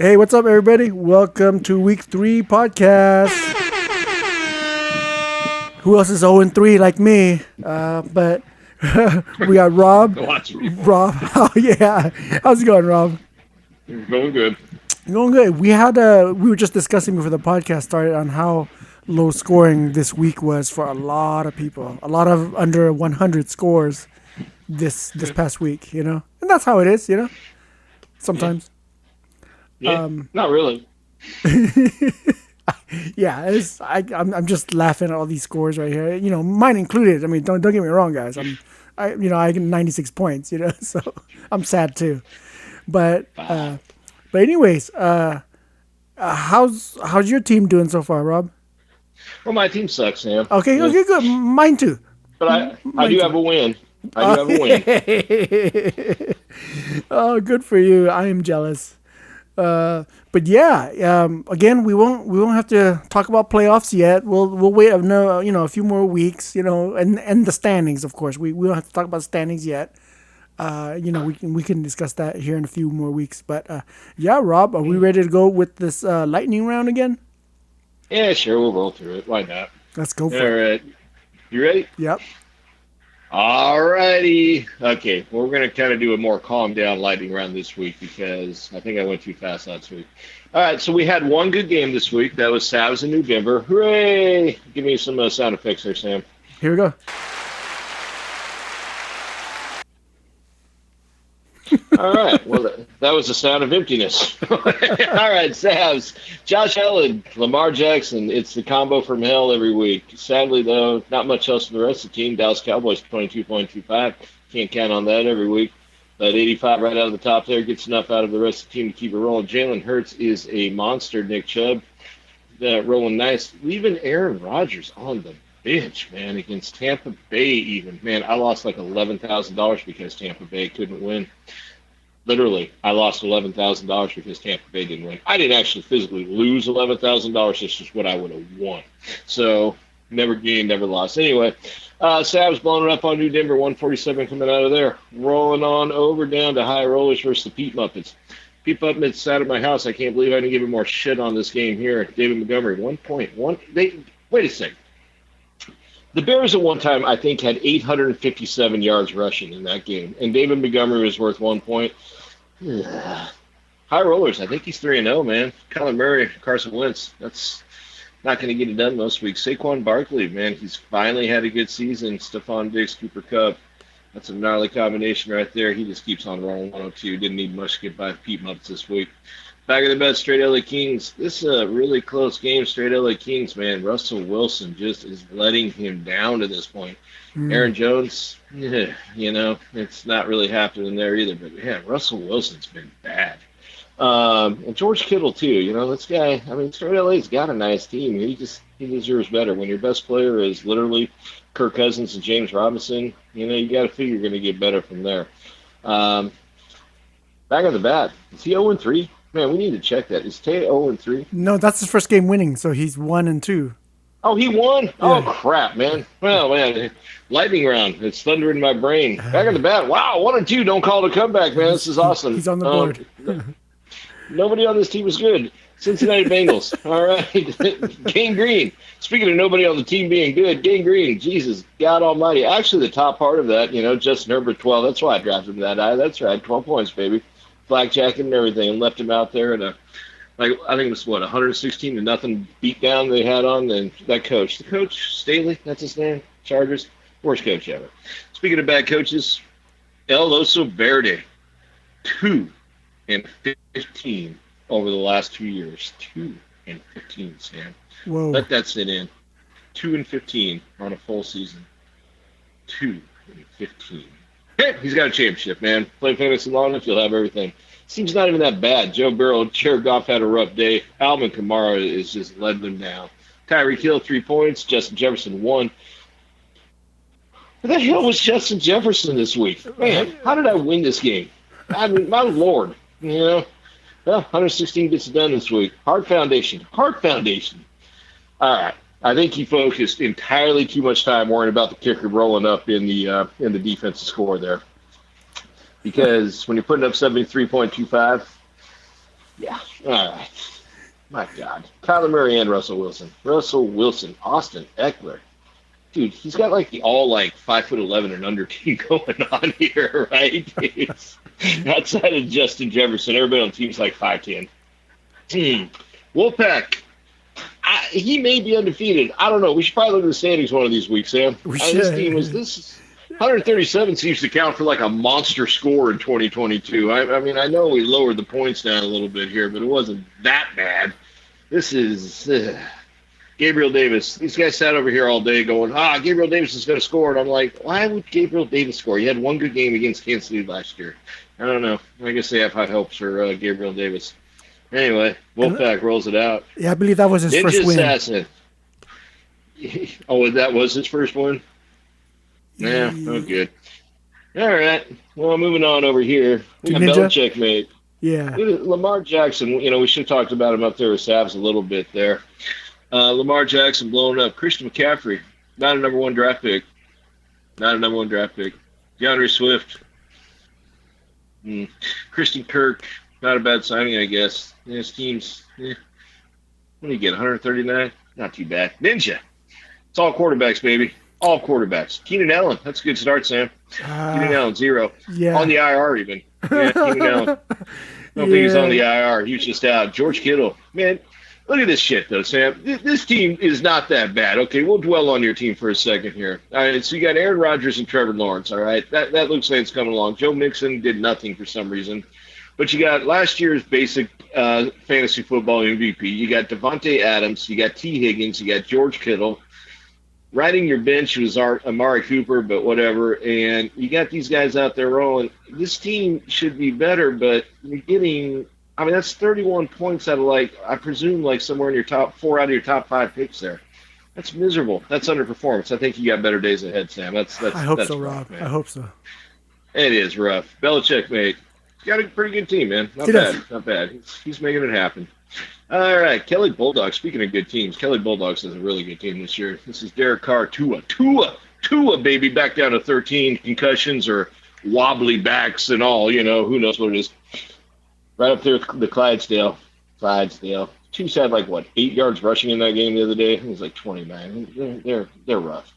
Hey, what's up, everybody? Welcome to week 3 podcast. Who else is 0-3 like me? But we got Rob. Lots of people. Rob, oh yeah, how's it going, Rob? Going good. Going good. We were just discussing before the podcast started on how low scoring this week was for a lot of people. A lot of under 100 scores this past week. And that's how it is. Yeah. Sometimes. Yeah. Not really. Yeah, I'm just laughing at all these scores right here. Mine included. I mean, don't get me wrong, guys. I get 96 points. So I'm sad too. But anyways, how's your team doing so far, Rob? Well, my team sucks, Sam. Okay, Yeah. okay, good. Mine too. But I Mine do too. have a win. I do have a win. Oh, good for you. I am jealous. But yeah, again, we won't have to talk about playoffs yet. We'll wait a few more weeks, and the standings, of course. We don't have to talk about standings yet. We can discuss that here in a few more weeks. But yeah, Rob, are we ready to go with this lightning round again? Yeah, sure. We'll roll through it. Why not? Let's go All for it. right. You ready? Yep. All righty. Okay. Well, we're going to kind of do a more calm down lightning round this week because I think I went too fast last week. All right. So we had one good game this week. That was Savs in New Denver. Hooray. Give me some sound effects there, Sam. Here we go. All right. Well, that was the sound of emptiness. All right, Savs. Josh Allen, Lamar Jackson. It's the combo from hell every week. Sadly, though, not much else from the rest of the team. Dallas Cowboys 22.25. Can't count on that every week. But 85 right out of the top there gets enough out of the rest of the team to keep it rolling. Jalen Hurts is a monster. Nick Chubb rolling nice. Leaving Aaron Rodgers on the bench, man, against Tampa Bay even. Man, I lost like $11,000 because Tampa Bay couldn't win. Literally, I lost $11,000 because Tampa Bay didn't win. I didn't actually physically lose $11,000. This is what I would have won. So, never gained, never lost. Anyway, Savs blowing it up on New Denver, 147 coming out of there. Rolling on over down to High Rollers versus the Pete Muppets. Pete Muppets out of my house. I can't believe I didn't give him more shit on this game here. David Montgomery, 1.1. Wait a second. The Bears at one time, I think, had 857 yards rushing in that game, and David Montgomery was worth 1 point. High rollers. I think he's 3-0, man. Kyler Murray, Carson Wentz. That's not going to get it done most weeks. Saquon Barkley, man, he's finally had a good season. Stephon Diggs, Cooper Kupp. That's a gnarly combination right there. He just keeps on rolling 102. Didn't need much to get by Pete Muppets this week. Back of the bed, straight LA Kings. This is a really close game, straight LA Kings, man. Russell Wilson just is letting him down to this point. Aaron Jones, it's not really happening there either. But, yeah, Russell Wilson's been bad. And George Kittle, too. This guy, I mean, straight LA's got a nice team. He deserves better. When your best player is literally Kirk Cousins and James Robinson, you got to figure you're going to get better from there. Back on the bat, is he 0-3? Man, we need to check that. Is Tay 0-3? No, that's his first game winning, so he's 1-2. Oh, he won? Yeah. Oh, crap, man. Well, man, lightning round. It's thunder in my brain. Back on the bat. Wow, 1-2. Don't call it a comeback, man. This is awesome. He's on the board. Nobody on this team is good. Cincinnati Bengals. All right. Gang Green. Speaking of nobody on the team being good, Gang Green. Jesus, God almighty. Actually, the top part of that, Justin Herbert 12. That's why I drafted him that high. That's right. 12 points, baby. Black jacket and everything, and left him out there in I think it was 116-0 beatdown they had on that coach. The coach, Staley, that's his name. Chargers, worst coach ever. Speaking of bad coaches, El Oso Verde, 2-15 over the last 2 years. 2-15, Sam. Whoa. Let that sit in. 2-15 on a full season. 2-15. Hey, he's got a championship, man. Play fantasy long enough, you'll have everything. Seems not even that bad. Joe Burrow, Jared Goff had a rough day. Alvin Kamara is just letting them down. Tyreek Hill, 3 points. Justin Jefferson, 1. Where the hell was Justin Jefferson this week? Man, how did I win this game? I mean, my Lord. Well, 116 gets it done this week. Heart Foundation. All right. I think he focused entirely too much time worrying about the kicker rolling up in the defensive score there. Because when you're putting up 73.25, yeah, All right. My God. Kyler Murray and Russell Wilson. Russell Wilson, Austin Eckler. Dude, he's got like the all like 5'11" and under team going on here, right? It's, outside of Justin Jefferson, everybody on the team's like 5'10". Hmm. Wolfpack. He may be undefeated. I don't know. We should probably look at the standings one of these weeks, Sam. We This team was should. this 137 seems to count for like a monster score in 2022. I mean, I know we lowered the points down a little bit here, but it wasn't that bad. This is Gabriel Davis. These guys sat over here all day going, Gabriel Davis is going to score. And I'm like, why would Gabriel Davis score? He had one good game against Kansas City last year. I don't know. I guess they have high hopes for Gabriel Davis. Anyway, And Wolfpack rolls it out. yeah, I believe that was his Ninja first win. Assassin. Oh, that was his first one? Yeah, oh, Dude, good. All right. Well, moving on over here. We got Ninja. Belichick, mate. Yeah. Lamar Jackson, we should have talked about him up there with Savs a little bit there. Lamar Jackson blowing up. Christian McCaffrey, not a number one draft pick. Not a number one draft pick. DeAndre Swift. Christian Kirk, not a bad signing, I guess. His team's, what do you get, 139? Not too bad. Ninja. It's all quarterbacks, baby. All quarterbacks. Keenan Allen. That's a good start, Sam. Keenan Allen, 0. Yeah. On the IR, even. Yeah, Keenan Allen. I don't think he's on the IR. He was just out. George Kittle. Man, look at this shit, though, Sam. This team is not that bad. Okay, we'll dwell on your team for a second here. All right, so you got Aaron Rodgers and Trevor Lawrence, all right? That looks like it's coming along. Joe Mixon did nothing for some reason. But you got last year's basic fantasy football MVP. You got Devontae Adams. You got T. Higgins. You got George Kittle. Riding your bench was Amari Cooper, but whatever. And you got these guys out there rolling. This team should be better, but you're getting, I mean, that's 31 points out of I presume somewhere in your top 4 out of your top 5 picks there. That's miserable. That's underperformance. I think you got better days ahead, Sam. That's I hope that's so, rough, Rob. man. I hope so. It is rough. Belichick, mate. Got a pretty good team, man. Not He does. bad. Not bad. He's making it happen. All right, Kelly Bulldogs. Speaking of good teams, Kelly Bulldogs is a really good team this year. This is Derek Carr, Tua, baby, back down to 13 concussions or wobbly backs and all. Who knows what it is. Right up there with the Clydesdale. Chiefs had 8 yards rushing in that game the other day. It was 29. They're rough.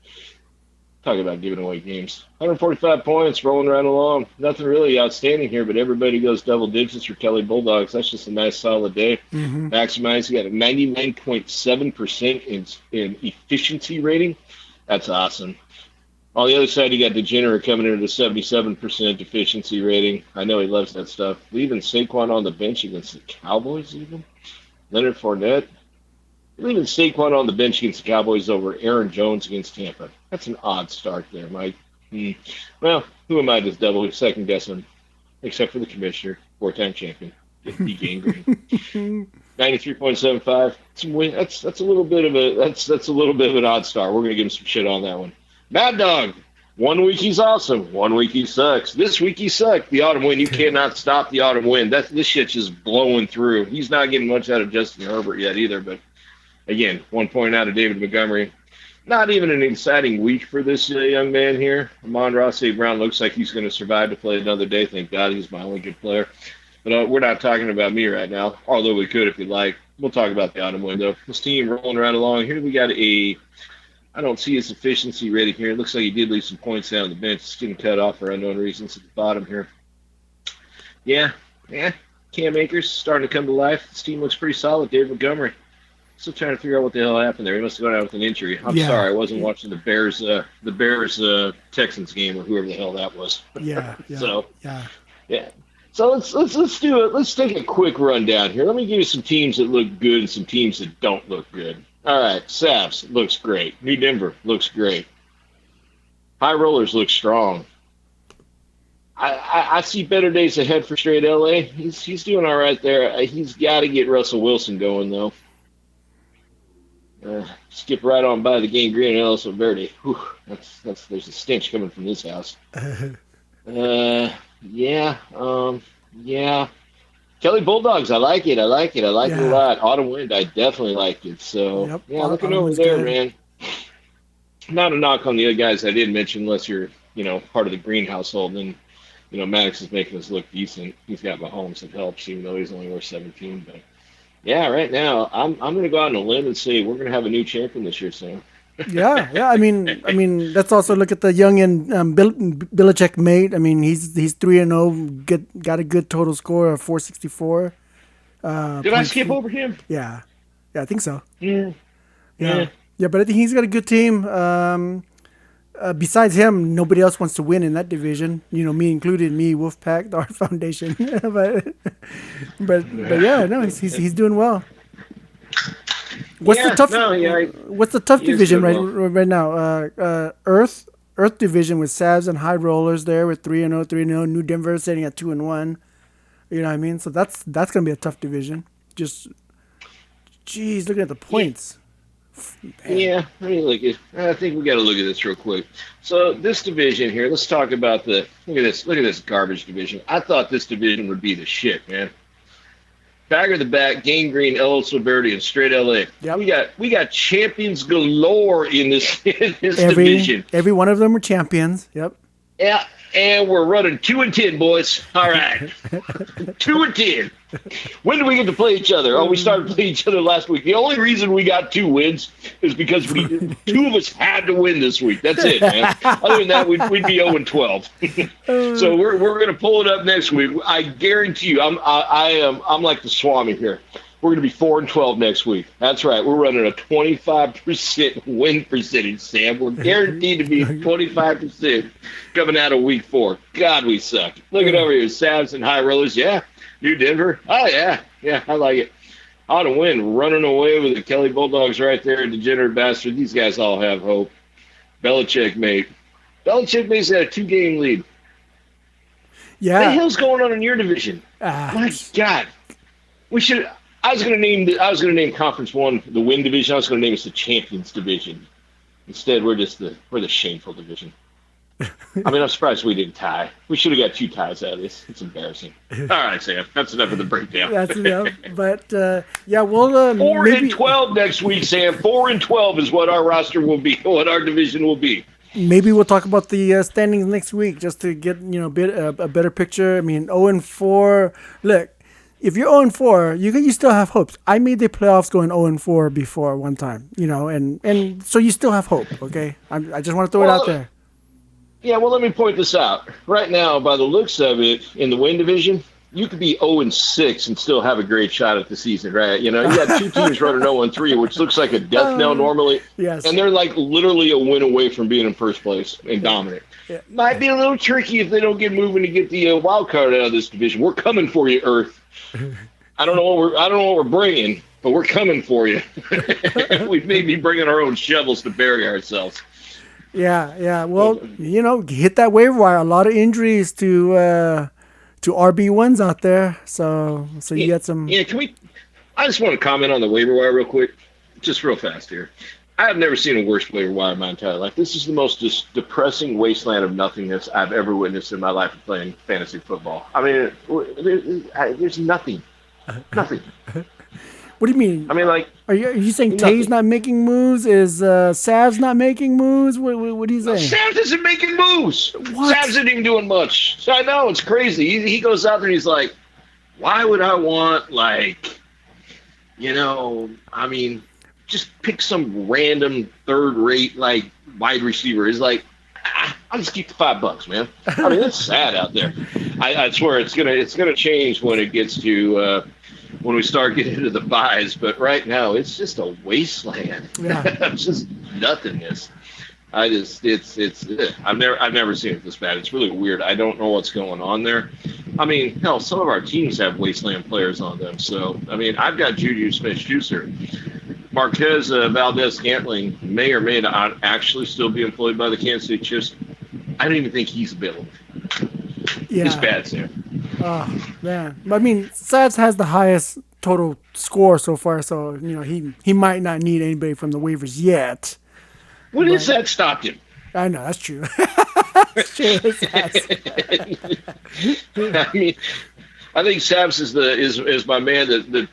Talking about giving away games. 145 points, rolling right along. Nothing really outstanding here, but everybody goes double digits for Kelly Bulldogs. That's just a nice, solid day. Mm-hmm. Maximize. You got a 99.7% in efficiency rating. That's awesome. On the other side, you got Degenerate coming in at a 77% efficiency rating. I know he loves that stuff. Leaving Saquon on the bench against the Cowboys, even. Leonard Fournette. Leaving Saquon on the bench against the Cowboys over Aaron Jones against Tampa. That's an odd start there, Mike. Well, who am I to double second guess him? Except for the commissioner, 4-time champion, D. Gangrene. 93.75. That's a little bit of an odd start. We're gonna give him some shit on that one. Mad Dog. 1 week he's awesome. 1 week he sucks. This week he sucked. The autumn wind. You cannot stop the autumn wind. This shit's just blowing through. He's not getting much out of Justin Herbert yet either, but. Again, 1 point out of David Montgomery. Not even an exciting week for this young man here. Amon-Ra St. Brown looks like he's going to survive to play another day. Thank God he's my only good player. But we're not talking about me right now, although we could if you'd like. We'll talk about the autumn window. This team rolling right along. Here we got I don't see his efficiency rating here. It looks like he did leave some points down on the bench. It's getting cut off for unknown reasons at the bottom here. Yeah. Cam Akers starting to come to life. This team looks pretty solid. David Montgomery. Still trying to figure out what the hell happened there. He must have gone out with an injury. I'm sorry, I wasn't watching the Bears Texans game or whoever the hell that was. Yeah. So let's do it. Let's take a quick rundown here. Let me give you some teams that look good and some teams that don't look good. All right, Savs looks great. New Denver looks great. High Rollers look strong. I see better days ahead for straight LA. He's doing all right there. He's got to get Russell Wilson going though. Skip right on by the Gangrene and Ellis Verde. Whew, there's a stench coming from this house. Yeah. Kelly Bulldogs, I like it. I like it a lot. Autumn Wind, I definitely like it. So looking over there, man. Not a knock on the other guys I did mention, unless you're part of the Green household. Then Maddox is making us look decent. He's got Mahomes that helps, even though he's only worth 17. But Yeah, right now I'm going to go out on a limb and say we're going to have a new champion this year, Sam. Yeah, yeah. I mean, let's also look at the young and Belichick mate. I mean, he's 3-0. Got a good total score of 464. Did I Point. skip over him? Yeah, yeah. I think so. Yeah, Yeah, yeah. yeah. But I think he's got a good team. Besides him, nobody else wants to win in that division. Me included, me, Wolfpack, our foundation. but yeah, no, he's doing well. What's the Yeah, tough? no, yeah, What's the tough he is division doing right well. right now? Earth division with Savs and High Rollers there with 3-0, 3-0. New Denver sitting at 2-1. You know what I mean? So that's gonna be a tough division. Just, geez, looking at the Yeah, points, man. yeah. I mean, look, I think we got to look at this real quick. So this division here, let's talk about the look at this. Look at this garbage division. I thought this division would be the shit, man. Bagger the back, Gangrene, LL Liberty, and Straight LA. Yep. We got champions galore in this in this Every division. every one of them are champions. Yep. Yeah, and we're running 2-10, boys. All right, 2-10. When do we get to play each other? Oh, we started playing each other last week. The only reason we got 2 wins is because two of us had to win this week. That's it, man. Other than that, we'd be 0-12. So we're gonna pull it up next week. I guarantee you, I'm like the Swami here. We're going to be 4-12 next week. That's right. We're running a 25% win percentage, Sam. We're guaranteed to be 25% coming out of week 4. God, we suck. Look at over here. Savs and High Rollers. Yeah. New Denver. Oh, yeah. Yeah, I like it. On to win. Running away with the Kelly Bulldogs right there. Degenerate bastard. These guys all have hope. Belichick, mate. Belichick mate's got a 2-game lead. What the Yeah. hell's going on in your division? Ah, My God. We should. I was gonna name Conference One the win division. I was gonna name it the Champions division. Instead, we're the shameful division. I mean, I'm surprised we didn't tie. We should have got 2 ties out of this. It's embarrassing. All right, Sam. That's enough of the breakdown. that's enough. But yeah, we'll Four and maybe 12 next week, Sam. 4-12 is what our roster will be. What our division will be. maybe we'll talk about the standings next week just to get a better picture. I mean, 0-4. Look, if you're 0-4, you still have hopes. I made the playoffs going 0-4 before one time, and so you still have hope. Okay, I just want to throw it out Well, there. yeah. Well, let me point this out. Right now, by the looks of it, in the win division, you could be 0-6 and still have a great shot at the season, right? You got 2 teams running 0-3, which looks like a death knell normally, Yes. and they're like literally a win away from being in first place and dominant. Yeah. Might be a little tricky if they don't get moving to get the wild card out of this division. We're coming for you, Earth. I don't know what we're bringing, but we're coming for you. We may be bringing our own shovels to bury ourselves. Yeah, yeah. Well, hit that waiver wire. A lot of injuries to RB1s out there. So you Yeah, got some. yeah. Can we? I just want to comment on the waiver wire real quick, just real fast here. I have never seen a worse waiver wire in my entire life. This is the most just depressing wasteland of nothingness I've ever witnessed in my life of playing fantasy football. I mean, there's nothing, nothing. What do you mean? I mean, like Are you saying Tay's nothing. not making moves? Is Sav's not making moves? What are you saying? Sam's isn't making moves. What? Sam's isn't even doing much. So I know it's crazy. He goes out there and he's like, why would I want I mean, just pick some random third-rate wide receiver. He's like, I'll just keep the $5, man. I mean, it's sad out there. I swear it's gonna change when it gets to when we start getting into the buys. But right now, it's just a wasteland. Yeah. It's just nothingness. I've never seen it this bad. It's really weird. I don't know what's going on there. I mean, hell, some of our teams have wasteland players on them. So, I mean, I've got Juju Smith-Schuster. Marquez Valdez-Scantling may or may not actually still be employed by the Kansas City Chiefs. I don't even think he's available. It's Yeah. bad, Sam. Oh man. I mean, Savs has the highest total score so far, so he might not need anybody from the waivers yet. What is But that stopped him? I know that's true. That's true. I mean, I think Savs is my man that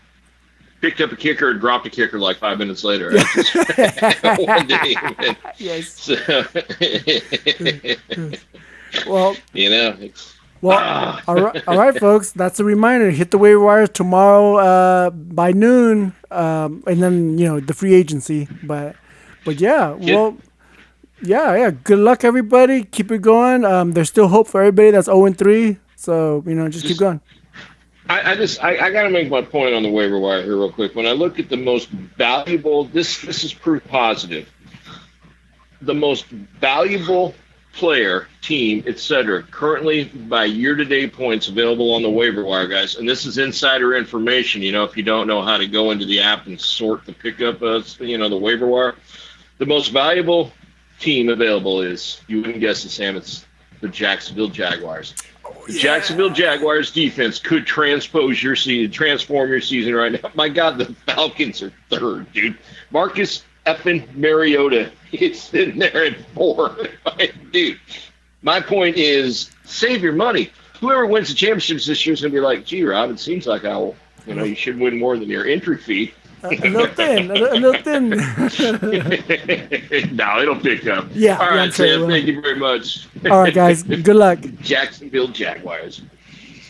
picked up a kicker and dropped a kicker like 5 minutes later. One day. Yes. So, Well, it's Well, all right, folks. That's a reminder. Hit the waiver wire tomorrow by noon, and then the free agency. But yeah, Kid, well, yeah. Good luck, everybody. Keep it going. There's still hope for everybody that's 0-3. So just keep just going. I got to make my point on the waiver wire here real quick. When I look at the most valuable, this is proof positive. The most valuable player, team, etc., currently by year-to-date points available on the waiver wire, guys. And this is insider information. If you don't know how to go into the app and sort the pickup, the waiver wire, the most valuable team available is, you wouldn't guess it, Sam, it's the Jacksonville Jaguars. The Jacksonville Jaguars defense could transform your season right now. My God, the Falcons are third, dude. Marcus effing Mariota is sitting there at 4. Dude, my point is, save your money. Whoever wins the championships this year is going to be like, gee, Rob, it seems like you should win more than your entry fee. A little thin, a little thin. No, it'll pick up. Yeah, All I'm right, sure it Sam, will. thank you very much. All right, guys. Good luck. Jacksonville Jaguars.